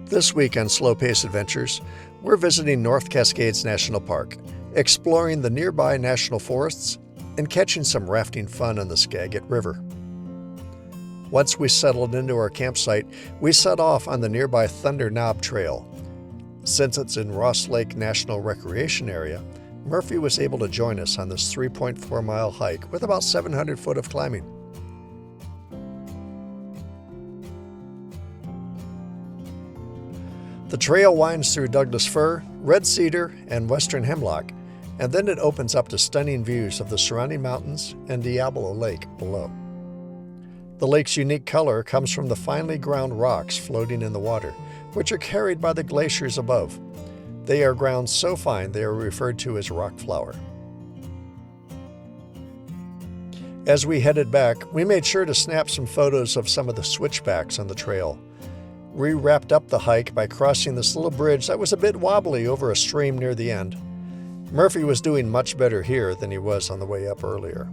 This week on Slow Pace Adventures, we're visiting North Cascades National Park, exploring the nearby national forests, and catching some rafting fun on the Skagit River. Once we settled into our campsite, we set off on the nearby Thunder Knob Trail. Since it's in Ross Lake National Recreation Area, Murphy was able to join us on this 3.4-mile hike with about 700 foot of climbing. The trail winds through Douglas fir, red cedar, and western hemlock, and then it opens up to stunning views of the surrounding mountains and Diablo Lake below. The lake's unique color comes from the finely ground rocks floating in the water, which are carried by the glaciers above. They are ground so fine they are referred to as rock flour. As we headed back, we made sure to snap some photos of some of the switchbacks on the trail. We wrapped up the hike by crossing this little bridge that was a bit wobbly over a stream near the end. Murphy was doing much better here than he was on the way up earlier.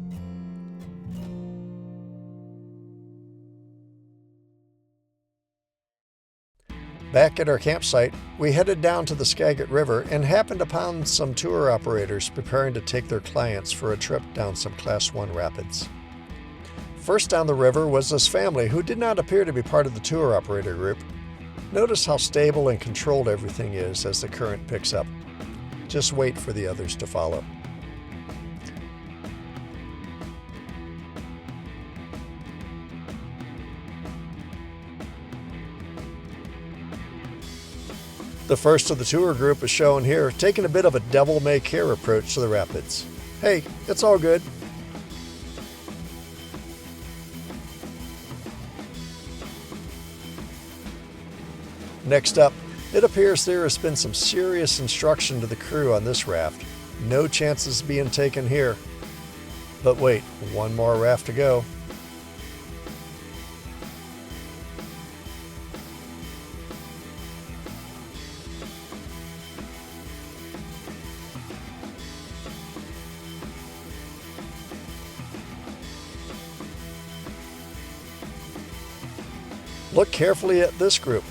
Back at our campsite, we headed down to the Skagit River and happened upon some tour operators preparing to take their clients for a trip down some Class 1 rapids. First down the river was this family who did not appear to be part of the tour operator group. Notice how stable and controlled everything is as the current picks up. Just wait for the others to follow. The first of the tour group is shown here, taking a bit of a devil-may-care approach to the rapids. Hey, it's all good. Next up, it appears there has been some serious instruction to the crew on this raft. No chances being taken here. But wait, one more raft to go. Look carefully at this group.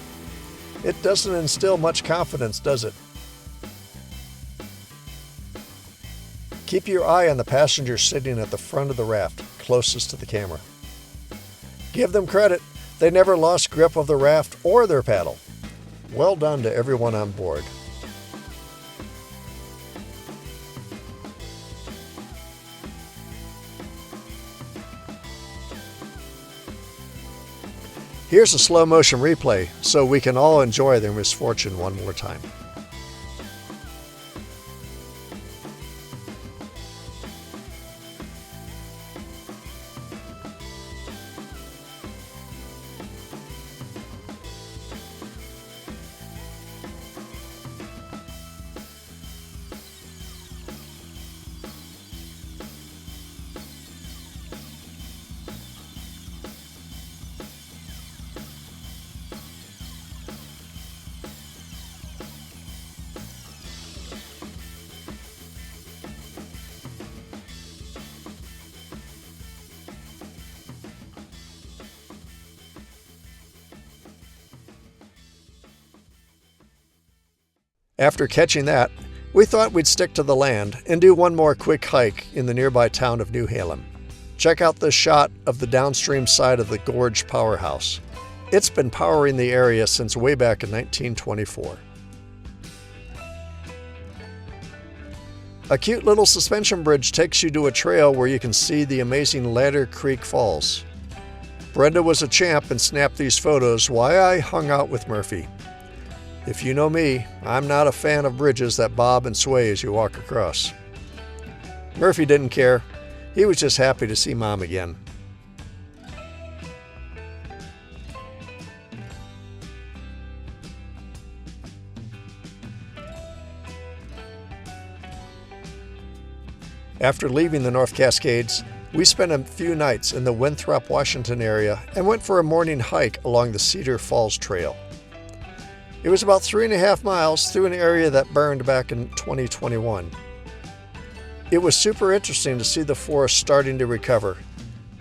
It doesn't instill much confidence, does it? Keep your eye on the passenger sitting at the front of the raft, closest to the camera. Give them credit. They never lost grip of the raft or their paddle. Well done to everyone on board. Here's a slow motion replay so we can all enjoy their misfortune one more time. After catching that, we thought we'd stick to the land and do one more quick hike in the nearby town of Newhalem. Check out this shot of the downstream side of the Gorge Powerhouse. It's been powering the area since way back in 1924. A cute little suspension bridge takes you to a trail where you can see the amazing Ladder Creek Falls. Brenda was a champ and snapped these photos while I hung out with Murphy. If you know me, I'm not a fan of bridges that bob and sway as you walk across. Murphy didn't care. He was just happy to see Mom again. After leaving the North Cascades, we spent a few nights in the Winthrop, Washington area and went for a morning hike along the Cedar Falls Trail. It was about 3.5 miles through an area that burned back in 2021. It was super interesting to see the forest starting to recover,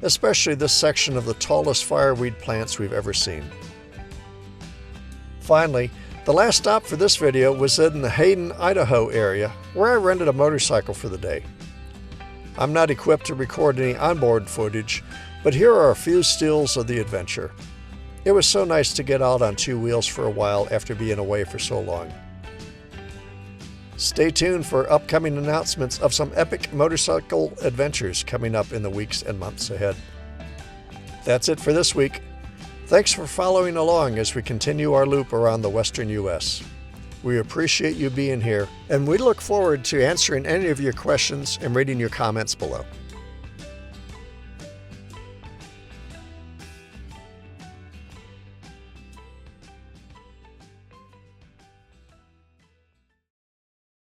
especially this section of the tallest fireweed plants we've ever seen. Finally, the last stop for this video was in the Hayden, Idaho area, where I rented a motorcycle for the day. I'm not equipped to record any onboard footage, but here are a few stills of the adventure. It was so nice to get out on two wheels for a while after being away for so long. Stay tuned for upcoming announcements of some epic motorcycle adventures coming up in the weeks and months ahead. That's it for this week. Thanks for following along as we continue our loop around the western U.S. We appreciate you being here, and we look forward to answering any of your questions and reading your comments below.